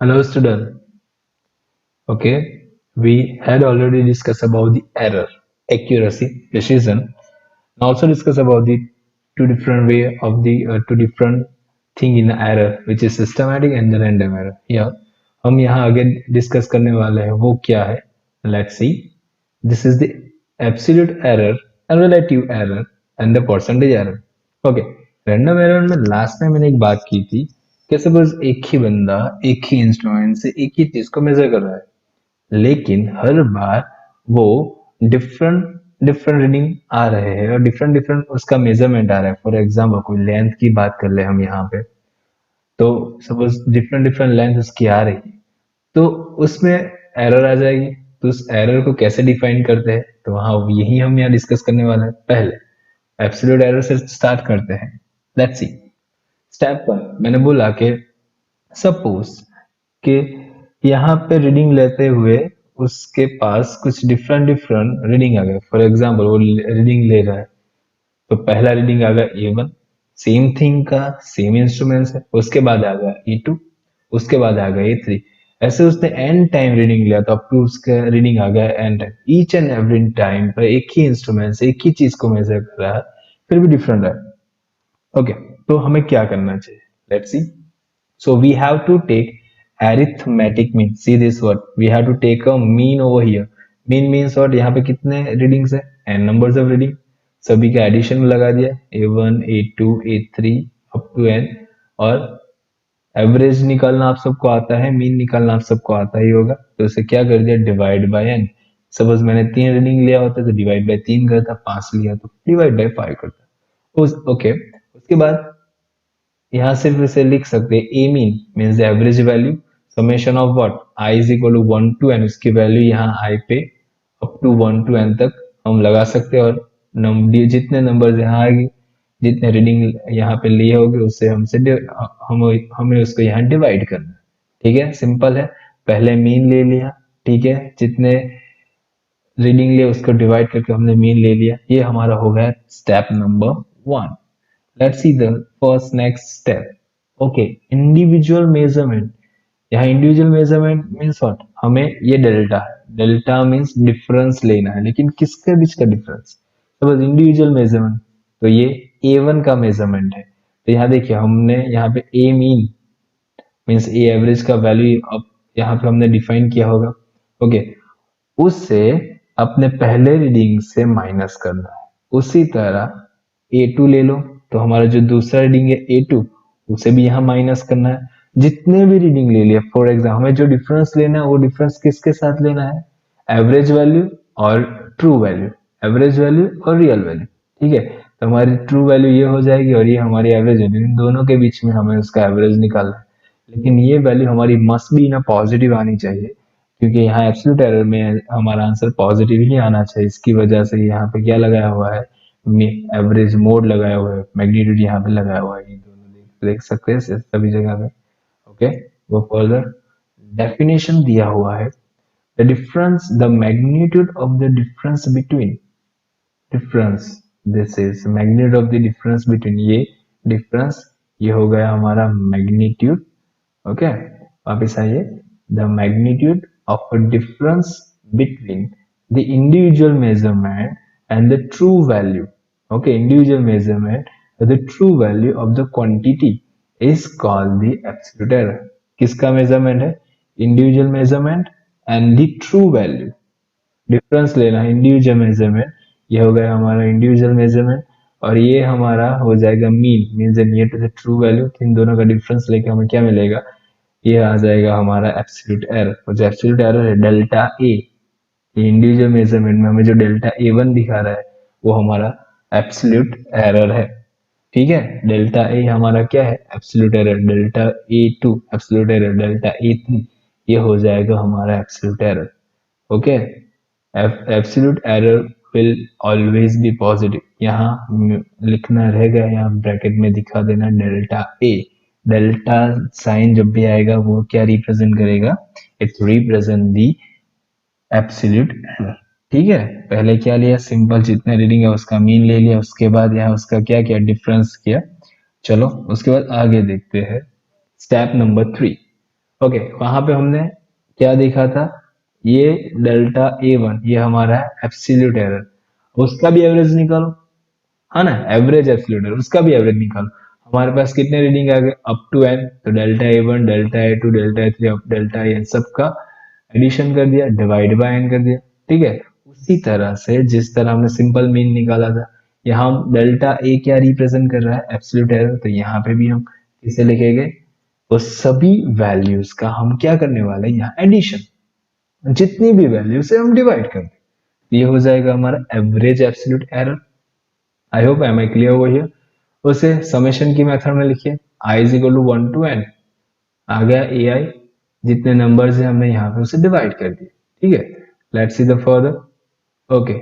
Hello, student. Okay, we had already discussed about the error, accuracy, precision, and also discussed about the two different way of the two different thing in the error, which is systematic and the random error. Here, हम यहाँ आगे discuss करने वाले हैं वो क्या है? Let's see. This is the absolute error, and relative error, and the percentage error. Okay, random error में लास्ट में मैंने एक बात की थी कि सपोज एक ही बंदा एक ही इंस्ट्रूमेंट से एक ही चीज को मेजर कर रहा है, लेकिन हर बार वो डिफरेंट डिफरेंट रीडिंग आ रहे हैं और डिफरेंट डिफरेंट उसका मेजरमेंट आ रहा है। फॉर एग्जाम्पल कोई लेंथ की बात कर ले हम यहाँ पे, तो सपोज डिफरेंट डिफरेंट लेंथ उसकी आ रही है, तो उसमें एरर आ जाएगी। तो उस एरर को कैसे डिफाइन करते हैं, तो हाँ यही हम यहाँ डिस्कस करने वाले हैं। पहले एब्सोल्यूट एरर से स्टार्ट करते हैं। Let's see. स्टेप 1 मैंने बोला कि सपोज कि यहाँ पे रीडिंग लेते हुए उसके पास कुछ डिफरेंट डिफरेंट रीडिंग आ गए। फॉर एग्जाम्पल वो रीडिंग ले रहा है, तो पहला रीडिंग आ गया A1, सेम थिंग का सेम इंस्ट्रूमेंट्स है। उसके बाद आ गया E2, उसके बाद आ गया A3। ऐसे उसने एन टाइम रीडिंग लिया, तो अब टू उसका रीडिंग आ गया N time. Each and every time पर एक ही इंस्ट्रूमेंट से एक ही चीज को मेजर कर रहा है, फिर भी डिफरेंट है। ओके, तो हमें क्या करना चाहिए? Let's see. So we have to take arithmetic mean. See this word. We have to take a mean over here. Mean means what? यहाँ पे कितने readings है? n numbers of reading. सभी का एडिशन में लगा दिया, A1, A2, A3 up to n। और एवरेज निकालना आप सबको आता है, मीन निकालना आप सबको आता ही होगा। तो उसे क्या कर दिया? Divide by n। सपोज मैंने 3 रीडिंग लिया होता तो डिवाइड बाय 3 करता, 5 लिया तो डिवाइड बाय 5 करता। ओके, उसके बाद यहाँ सिर्फ इसे लिख सकते हैं A mean means average value summation of what I is equal to 1 to n। उसकी वैल्यू यहाँ आई पे अप टू 1 टू n तक हम लगा सकते हैं, और जितने नंबर यहाँ आएगी, जितने रीडिंग यहाँ पे लिए होंगे उससे हमें उसको यहाँ डिवाइड करना है। ठीक है, सिंपल है। पहले मीन ले लिया, ठीक है, जितने रीडिंग लिए उसको डिवाइड करके हमने मीन ले लिया। ये हमारा हो गया step number 1। Let's see the first next step. Okay, individual measurement. यहाँ इंडिविजुअल मेजरमेंट मीन्स व्हाट? हमें ये डेल्टा है, डेल्टा मीन्स डिफरेंस लेना है, लेकिन किसके बीच का डिफरेंस? सपोज इंडिविजुअल मेजरमेंट, तो ये A1 का मेजरमेंट है। तो यहाँ देखिए हमने यहाँ पे ए मीन मीन्स ए एवरेज का वैल्यू अब यहाँ पे हमने डिफाइन किया होगा। ओके, उससे अपने पहले रीडिंग से माइनस करना है। उसी तरह A2 ले लो, तो हमारा जो दूसरा रीडिंग है A2, उसे भी यहाँ माइनस करना है। जितने भी रीडिंग ले लिया, फॉर एग्जाम्पल हमें जो डिफरेंस लेना है वो डिफरेंस किसके साथ लेना है? एवरेज वैल्यू और ट्रू वैल्यू, एवरेज वैल्यू और रियल वैल्यू। ठीक है, तो हमारी ट्रू वैल्यू ये हो जाएगी और ये हमारी एवरेज वैल्यू। इन दोनों के बीच में हमें उसका एवरेज निकालना है, लेकिन ये वैल्यू हमारी मस्ट भी ना पॉजिटिव आनी चाहिए, क्योंकि यहाँ एब्सोल्यूट एरर में हमारा आंसर पॉजिटिव ही आना चाहिए। इसकी वजह से यहाँ पे क्या लगाया हुआ है? एवरेज मोड लगाया हुआ है, मैग्नीट्यूड यहाँ पे लगाया हुआ है। ये दोनों देख सकते हैं सभी जगह पे। ओके, वो फर्दर डेफिनेशन दिया हुआ है। The difference, the magnitude of the difference between, difference, this is magnitude of the difference between, ये डिफरेंस, ये हो गया हमारा मैग्नीट्यूड। ओके, वापिस आइए। The magnitude of a difference between the individual measurement and the true value. Okay, individual measurement the true value of the quantity is called the absolute error. किसका measurement है? Individual measurement and the true value. Difference लेना है individual measurement, ये हो गया हमारा individual measurement, और ये हमारा हो जाएगा mean means near to the true value. इन दोनों का डिफरेंस लेके हमें क्या मिलेगा? ये आ जाएगा हमारा एब्सोल्यूट एरर। और जो एब्सोल्यूट एरर है डेल्टा ए, ये इंडिविजुअल मेजरमेंट में हमें जो डेल्टा A1 दिखा रहा है वो हमारा एब्सोल्यूट एरर है। ठीक है, डेल्टा ए हमारा क्या है? Absolute error. Delta A2 absolute error, delta A3 ये हो जाएगा हमारा absolute error. Okay, absolute error will always be positive. यहाँ लिखना रहेगा, यहाँ ब्रैकेट में दिखा देना डेल्टा ए। डेल्टा साइन जब भी आएगा वो क्या रिप्रेजेंट करेगा? It represent the absolute error. ठीक है, पहले क्या लिया? सिंपल जितने रीडिंग है उसका मीन ले लिया, उसके बाद यहाँ उसका क्या किया? डिफरेंस किया। चलो उसके बाद आगे देखते हैं। Step number 3। ओके, वहां पे हमने क्या देखा था, ये डेल्टा A1 ये हमारा है एब्सोल्यूट एरर, उसका भी एवरेज निकालो, है ना, एवरेज एब्सोल्यूट एरर उसका भी एवरेज निकालो। हमारे पास कितने रीडिंग आ गए अप टू n, तो delta A1 delta A2 delta A3 delta n सबका एडिशन कर दिया, डिवाइड बाय n कर दिया, ठीक है। उसी तरह से जिस तरह हमने सिंपल मीन निकाला था, यहाँ डेल्टा ए क्या रिप्रेजेंट कर रहा है, एब्सोल्यूट एरर, तो यहाँ पे भी हम किसे लिखेंगे, वो सभी वैल्यूज का हम क्या करने वाले हैं यहाँ एडिशन, जितनी भी वैल्यू से हम डिवाइड कर दें, ये हो जाएगा हमारा average absolute error. I hope am I clear हो हियर। उसे समेशन की मेथड में लिखिए, I is equal to 1 to n, आ गया ए आई, जितने नंबर्स है हमने यहाँ पे उसे डिवाइड कर दिए, ठीक है। Let's see the further. Okay,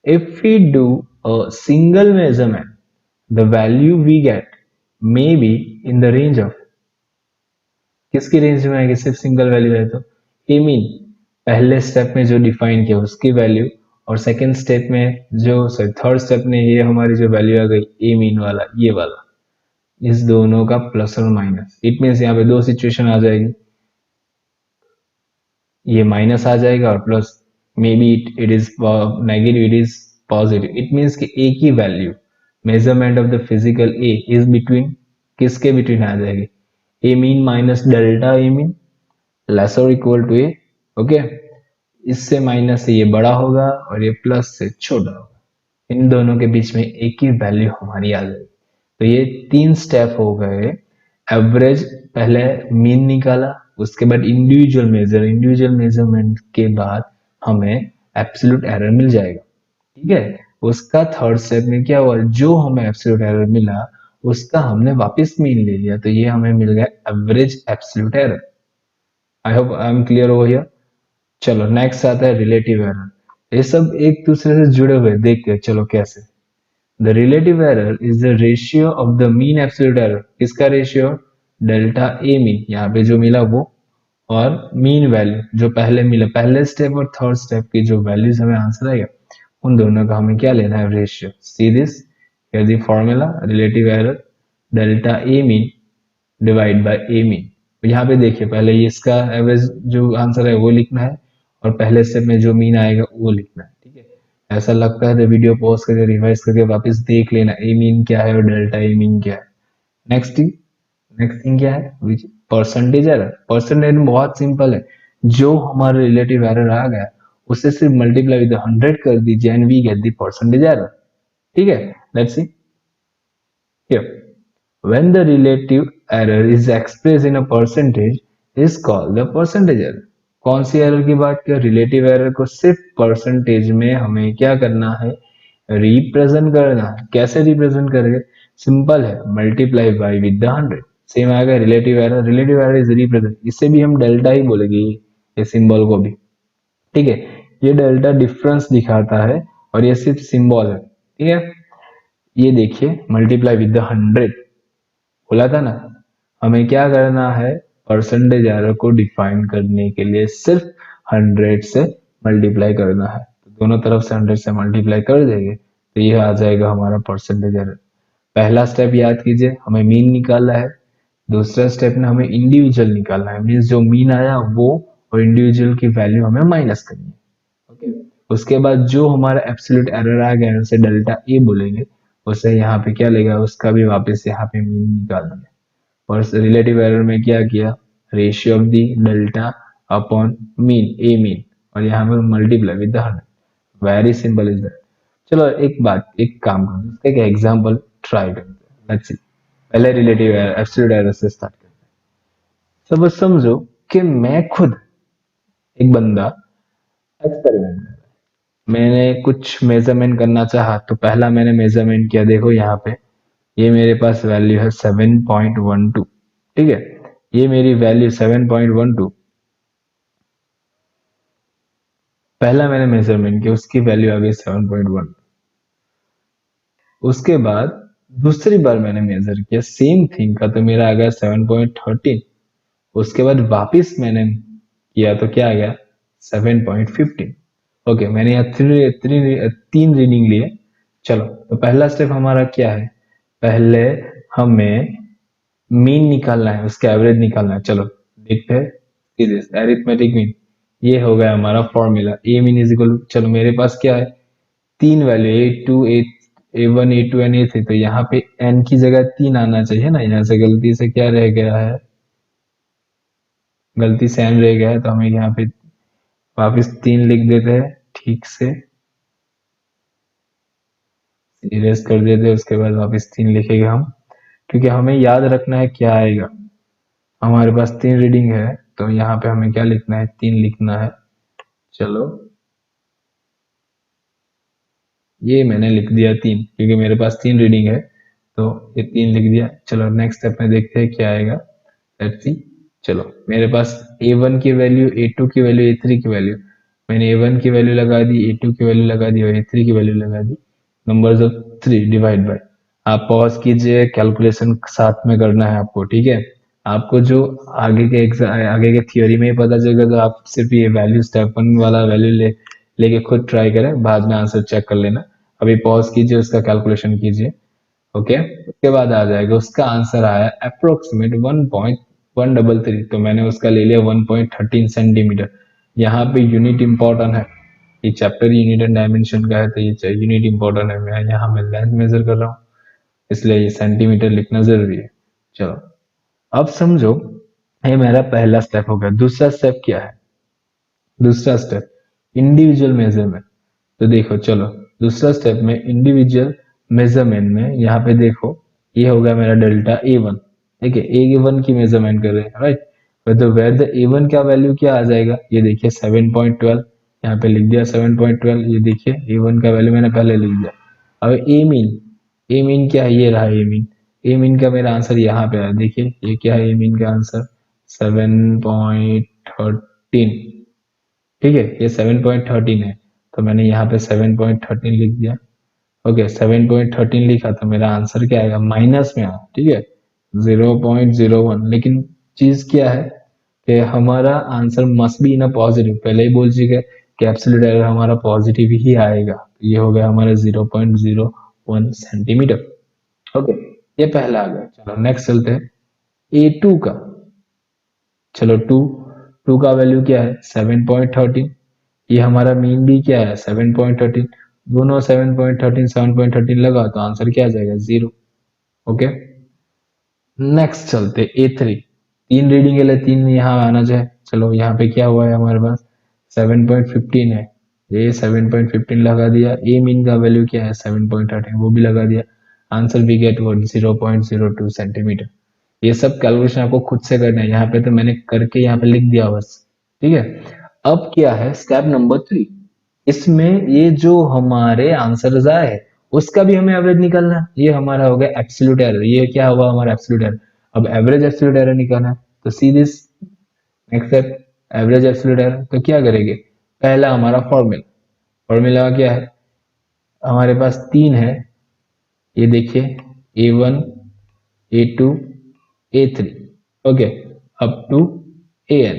if we do a single measurement, the value we get may be in the range of, किसकी रेंज में आएगी, सिर्फ सिंगल वैल्यू है तो ए मीन, पहले स्टेप में जो डिफाइन किया उसकी वैल्यू, और सेकंड स्टेप में जो सॉरी थर्ड स्टेप में ये हमारी जो वैल्यू आ गई ए मीन वाला ये वाला, इस दोनों का प्लस और माइनस, इट मीन्स यहाँ पे दो सिचुएशन आ जाएगी, ये माइनस आ जाएगा और plus, may be it is negative, it is positive, it means कि ए की value measurement of the physical A is between, किसके बिटवीन आ जाएगी, ए mean minus delta A mean less और इक्वल टू ए, ओके। इससे minus से ये बड़ा होगा और ये प्लस से छोटा होगा, इन दोनों के बीच में एक ही वैल्यू हमारी आ जाएगी। तो ये तीन स्टेप हो गए, एवरेज पहले मीन निकाला, उसके बाद इंडिविजुअल मेजरमेंट के बाद हमें एब्सोल्यूट एरर मिल जाएगा, ठीक है। उसका थर्ड स्टेप में क्या हुआ, जो हमें एब्सोल्यूट एरर मिला उसका हमने वापस मीन ले लिया, तो ये हमें मिल गया average absolute error. I hope I am clear हो गया। चलो नेक्स्ट आता है रिलेटिव एरर, ये सब एक दूसरे से जुड़े हुए, देखते हैं चलो कैसे। The relative error is the ratio of the mean absolute error, किसका रेशियो, डेल्टा ए मीन, यहाँ पे जो मिला वो, और मीन वैल्यू जो पहले मिला, पहले स्टेप और थर्ड स्टेप की जो वैल्यूज हमें आंसर आएगा उन दोनों का हमें क्या लेना है, ratio. See this, here the formula, relative error delta A mean divide by A mean. तो यहाँ पे देखिए पहले ये इसका एवरेज जो आंसर है वो लिखना है, और पहले स्टेप में जो मीन आएगा वो लिखना है, ठीक है। ऐसा लगता है तो वीडियो पॉज करके रिवाइज करके वापस देख लेना ए मीन क्या है और डेल्टा ए मीन क्या है। नेक्स्ट थिंग क्या है, विच परसेंटेज एरर। परसेंटेज में बहुत सिंपल है, जो हमारा रिलेटिव एरर आ गया उसे सिर्फ मल्टीप्लाई विद 100 कर दीजिए and we get the percentage error, ठीक है। Let's see here, when the relative error is expressed in a percentage is called the percentage error। कौन सी एरर की बात कर, रिलेटिव एरर को सिर्फ परसेंटेज में हमें क्या करना है, रिप्रेजेंट करना है। कैसे रिप्रेजेंट करेंगे, सिंपल है, multiply by with the 100, same आएगा रिलेटिव एरर इज रिप्रेजेंट, इसे भी हम डेल्टा ही बोलेंगे, ये सिंबल को भी, ठीक है। ये डेल्टा डिफरेंस दिखाता है और ये सिर्फ सिंबल है, ठीक है। ये देखिए मल्टीप्लाई विद द 100 बोला था ना, हमें क्या करना है, परसेंटेज एरर को डिफाइन करने के लिए सिर्फ 100 से मल्टीप्लाई करना है, तो दोनों तरफ से 100 से मल्टीप्लाई कर देंगे तो ये आ जाएगा हमारा परसेंटेज एरर। पहला स्टेप याद कीजिए, हमें मीन निकालना है, दूसरा स्टेप में हमें इंडिविजुअल निकालना है, मीन्स जो मीन आया वो और इंडिविजुअल की वैल्यू हमें माइनस करनी है, ओके। उसके बाद जो हमारा एब्सोल्यूट एरर आ गया उसे डेल्टा ए बोलेंगे, उसे यहाँ पे क्या लेगा, उसका भी वापस यहाँ पे मीन निकाल देंगे। और रिलेटिव एरर में क्या किया, ratio of the delta upon mean A mean, और यहाँ पे multiply with the 100, very simple is that. चलो एक काम करते हैं, इसका एक एग्जांपल ट्राई करते हैं, लेट्स सी। पहले रिलेटिव एरर एब्सोल्यूट एरर से स्टार्ट करते हैं। सब समझो कि मैं खुद एक बंदा एक्सपेरिमेंट कर रहा है, मैंने कुछ मेजरमेंट करना चाहा, तो पहला मैंने मेजरमेंट किया, देखो यहाँ पे ये मेरे पास वैल्यू है 7.12, ठीक है। ये मेरी वैल्यू 7.12, पहला मैंने मेजरमेंट किया उसकी वैल्यू आ गई 7.1। उसके बाद दूसरी बार मैंने मेजर किया सेम थिंग का, तो मेरा आ गया 7.13। उसके बाद वापिस मैंने किया तो क्या आ गया 7.15। ओके, मैंने यहाँ तीन रीडिंग लिए। चलो तो पहला स्टेप हमारा क्या है, पहले हमें मीन निकालना है, उसका एवरेज निकालना है। चलो देखते हैं सीरीज एरिथमेटिक मीन, ये हो गया हमारा formula A mean is equal, चलो मेरे पास क्या है, तीन value A2 A1 A2 and A3, तो यहाँ पे n की जगह 3 आना चाहिए ना, यहाँ से गलती से क्या रह गया है, गलती से n रह गया है, तो हमें यहाँ पे वापस 3 लिख देते हैं, ठीक से इरेज कर देते हैं, उसके बाद वापस 3 लिखेंगे हम, क्योंकि हमें याद रखना है क्या आएगा। हमारे पास 3 रीडिंग है, तो यहाँ पे हमें क्या लिखना है, 3 लिखना है। चलो ये मैंने लिख दिया 3, क्योंकि मेरे पास 3 रीडिंग है, तो ये 3 लिख दिया। चलो नेक्स्ट स्टेप में देखते हैं क्या आएगा, लेट्स सी। चलो मेरे पास A1 की वैल्यू, A2 की वैल्यू, A3 की वैल्यू, मैंने A1 की वैल्यू लगा दी, A2 की वैल्यू लगा दी और A3 की वैल्यू लगा दी। नंबर्स ऑफ 3 डिवाइड बाय, आप पॉज कीजिए, कैलकुलेशन साथ में करना है आपको, ठीक है। आपको जो आगे के थियोरी में ही पता चलेगा, तो आप सिर्फ ये वैल्यू स्टेप 1 वाला वैल्यू लेके खुद ट्राई करें, बाद में आंसर चेक कर लेना। अभी पॉज कीजिए, उसका कैलकुलेशन कीजिए, ओके। उसके बाद आ जाएगा, उसका आंसर आया अप्रोक्सीमेट 1.133, तो मैंने उसका ले लिया 1.13 सेंटीमीटर। यहाँ पे यूनिट इंपॉर्टेंट है, ये चैप्टर यूनिट एंड डायमेंशन का है, तो ये यूनिट इंपॉर्टेंट है। मैं यहाँ में लेंथ मेजर कर रहा हूँ, इसलिए ये सेंटीमीटर लिखना जरूरी है। चलो अब समझो, ये मेरा पहला स्टेप हो गया। दूसरा स्टेप क्या है, दूसरा स्टेप इंडिविजुअल मेजरमेंट। तो देखो चलो, दूसरा स्टेप में इंडिविजुअल मेजरमेंट में यहाँ पे देखो, ये हो गया मेरा डेल्टा A1, ठीक है। A1 की मेजरमेंट कर रहे हैं, राइट। तो वेयर द A1 का वैल्यू क्या आ जाएगा, ये देखिए 7.12, यहाँ पे लिख दिया 7.12, ये देखिए A1 का वैल्यू मैंने पहले लिख दिया। अब ए मीन, ए मीन क्या है, ये रहा ए मीन। ए मीन का मेरा आंसर यहाँ पे आया, देखिए ये क्या है, ए मीन का आंसर 7.13, ठीक है, ये 7.13 है, तो मैंने यहाँ पे 7.13 लिख दिया। ओके 7.13 लिखा, तो मेरा आंसर क्या आएगा, माइनस में आया, ठीक है, 0.01। लेकिन चीज क्या है कि हमारा answer must be in a positive, पहले ही बोल चुके कि एब्सोल्यूट एरर हमारा पॉजिटिव ही आएगा, तो ये हो गया हमारा 0.01 सेंटीमीटर। ओके, ये पहला आ गया। चलो नेक्स्ट चलते हैं A2 का। चलो टू का वैल्यू क्या है, 7.13, ये हमारा मीन भी क्या है 7.13, दोनों 7.13 7.13 लगा, तो आंसर क्या आ जाएगा, 0। ओके नेक्स्ट चलते A3, 3 रीडिंग के लिए 3 यहाँ आना चाहिए। चलो यहाँ पे क्या हुआ है, हमारे पास 7.15 है, ये 7.15 लगा दिया। ए मीन का वैल्यू क्या है 7.13, वो भी लगा दिया। आंसर भी गेट वर्ड 0.02 सेंटीमीटर। ये सब कैलकुलेशन आपको खुद से करना है, यहाँ पे तो मैंने करके यहाँ पे लिख दिया बस, ठीक है। अब क्या है स्टेप नंबर 3, इसमें ये जो हमारे आंसर आए उसका भी हमें एवरेज निकालना है। ये हमारा हो गया एब्सोल्यूट एरर, ये क्या हुआ हमारा एब्सोल्यूट एरर। अब एवरेज एब्सोल्यूट एरर निकालना है, तो see this next step, average absolute error. तो क्या करेंगे, पहला हमारा फॉर्मूला, फॉर्मूला क्या है, हमारे पास 3 है, ये देखिए A1 A2 A3, okay, up to AN।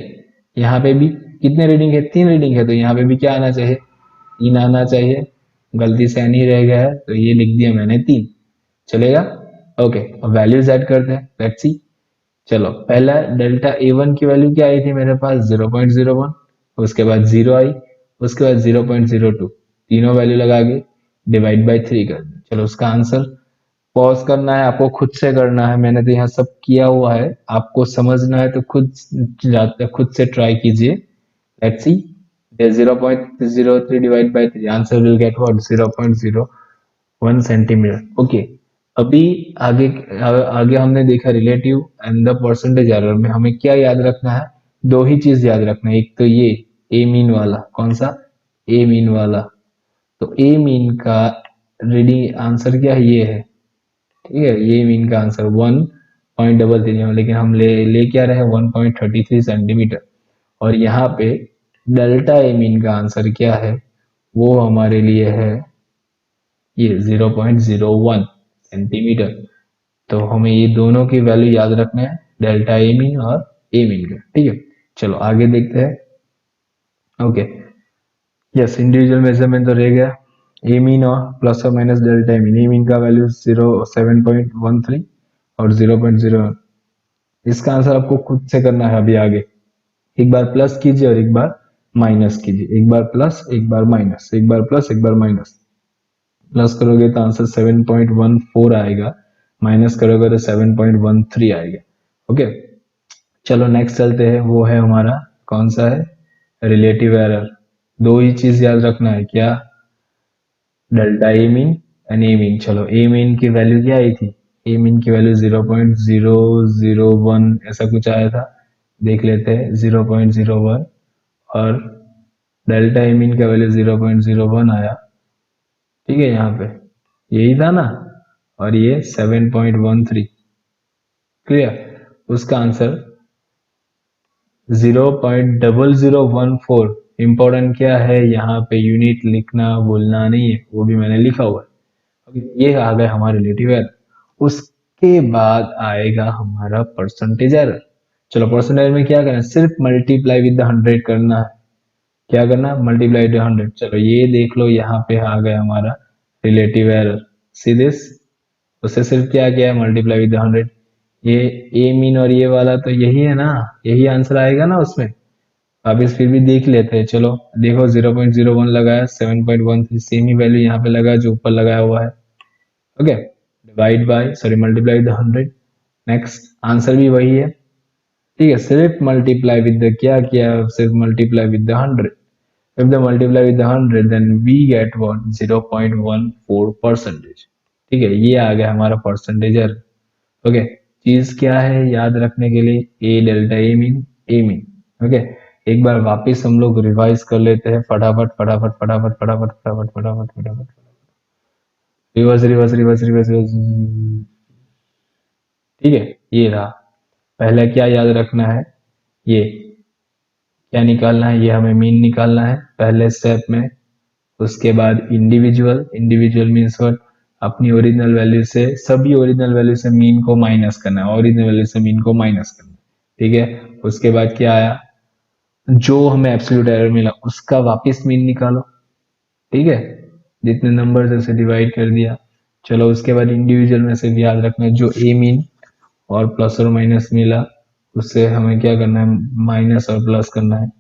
यहाँ पे भी कितने रीडिंग है, 3 रीडिंग है, तो यहाँ पे भी क्या आना चाहिए, 3 आना चाहिए। गलती से नहीं रह गया है, तो ये लिख दिया मैंने 3, चलेगा। ओके अब वैल्यूज ऐड करते हैं, लेट्स सी। चलो पहला डेल्टा A1 की वैल्यू क्या आई थी मेरे पास 0.01, उसके बाद 0 आई, उसके बाद 0.02, तीनों वैल्यू लगा के डिवाइड बाई 3 कर दिया। चलो उसका आंसर, पॉज करना है आपको, खुद से करना है, मैंने तो यहाँ सब किया हुआ है, आपको समझना है तो खुद से ट्राई कीजिए। Let's see 0.03 divide by 3, answer will get what 0.01 centimetre. Okay अभी आगे आगे हमने देखा relative and the percentage error में हमें क्या याद रखना है, दो ही चीज याद रखना है। एक तो ये ए मीन वाला, कौन सा, ए मीन वाला, तो ए मीन का रीडिंग आंसर क्या है, ये है, ठीक है। ये मीन का आंसर 1.33, लेकिन हम ले क्या रहे 1.33 सेंटीमीटर। और यहाँ पे डेल्टा ए मीन का आंसर क्या है, वो हमारे लिए है ये 0.01 सेंटीमीटर। तो हमें ये दोनों की वैल्यू याद रखना है, डेल्टा ए मीन और ए मीन का, ठीक है। चलो आगे देखते हैं। ओके यस, इंडिविजुअल मेजरमेंट तो रह गया, ए मीन और प्लस और minus delta A mean. A mean का वैल्यू 7.13 और 0.01, इसका आंसर आपको खुद से करना है अभी आगे। एक बार प्लस कीजिए और एक बार माइनस कीजिए, एक बार प्लस एक बार माइनस, एक बार प्लस एक बार माइनस। प्लस करोगे तो आंसर 7.14 आएगा, माइनस करोगे तो 7.13 आएगा। ओके, चलो नेक्स्ट चलते हैं, वो है हमारा कौन सा है, रिलेटिव एरर। दो ही चीज याद रखना है, क्या, delta A mean and A mean. चलो ए मीन की वैल्यू क्या आई थी, ए मीन की वैल्यू 0.001 ऐसा कुछ आया था, देख लेते हैं 0.01, और डेल्टा ए मीन का वैल्यू 0.01 आया, ठीक है, यहाँ पे यही था ना, और ये 7.13, क्लियर। उसका आंसर 0.0014। इंपॉर्टेंट क्या है यहाँ पे, यूनिट लिखना भूलना नहीं है, वो भी मैंने लिखा हुआ है। ये आ गया हमारा रिलेटिव एरर। उसके बाद आएगा हमारा परसेंटेज एरर। चलो परसेंटेज में क्या करना है, सिर्फ मल्टीप्लाई विद द 100 करना है। क्या करना, मल्टीप्लाई विद 100। चलो ये देख लो, यहाँ पे आ गया हमारा रिलेटिव एरर। सी दिस, उससे सिर्फ क्या किया है, मल्टीप्लाई विद 100। ये ए मीन और ये वाला तो यही है ना, यही आंसर आएगा ना उसमें। अब इस फिर भी देख लेते हैं, चलो देखो 0.01 लगाया, 7.13 सेम ही वैल्यू यहाँ पे लगा जो ऊपर लगाया हुआ है। Okay, divide by, sorry multiply with 100, next answer भी वही है, ठीक है, सिर्फ मल्टीप्लाई विद द क्या किया, सिर्फ multiply with the 100। if the multiply with the 100 then we get what, 0.14 percentage. ठीक है, ये आ गया हमारा परसेंटेज एरर। ओके, चीज क्या है याद रखने के लिए, ए delta A mean, A mean. Okay, एक बार वापस हम लोग रिवाइज कर लेते हैं, फटाफट फटाफट फटाफट फटाफट फटाफट फटाफट फटाफट, reverse reverse reverse reverse reverse. ठीक है, ये रहा। पहले क्या याद रखना है, ये क्या निकालना है, ये हमें मीन निकालना है पहले स्टेप में। उसके बाद इंडिविजुअल, इंडिविजुअल मीन्स व्हाट, अपनी ओरिजिनल वैल्यू से, सभी ओरिजिनल वैल्यू से मीन को माइनस करना है, ओरिजिनल वैल्यू से मीन को माइनस करना है, ठीक है। उसके बाद क्या आया, जो हमें एब्सोल्यूट एरर मिला उसका वापस मीन निकालो, ठीक है, जितने नंबर से उसे डिवाइड कर दिया। चलो उसके बाद इंडिविजुअल में से भी याद रखना है, जो ए मीन और प्लस और माइनस मिला उससे हमें क्या करना है, माइनस और प्लस करना है।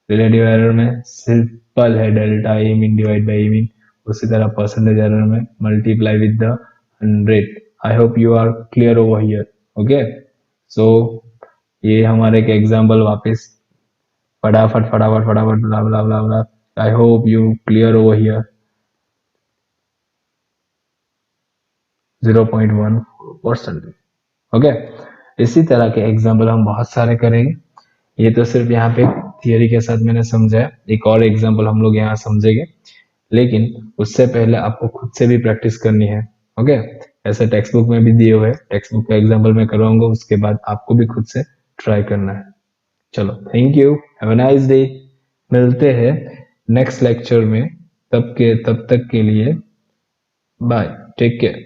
रिलेटिव एरर में सिंपल है, delta A mean divide by A mean. उसी तरह परसेंटेज एरर में multiply with the 100। I hope you are clear over here. Okay, so ये हमारे एक एग्जांपल वापस, फटाफट फटाफट फटाफट blah blah blah blah. I hope you clear over here. 0.14 okay, इसी तरह के एग्जाम्पल हम बहुत सारे करेंगे। ये तो सिर्फ यहाँ पे थियरी के साथ मैंने समझाया, एक और एग्जाम्पल हम लोग यहाँ समझेंगे, लेकिन उससे पहले आपको खुद से भी प्रैक्टिस करनी है। ओके, ऐसे टेक्स्ट बुक में भी दिए हुए, टेक्स्ट बुक का एग्जाम्पल मैं करवाऊंगा, उसके बाद आपको भी खुद से ट्राई करना है। चलो thank you, have a nice day, मिलते हैं नेक्स्ट लेक्चर में, तब तक के लिए बाय, टेक केयर।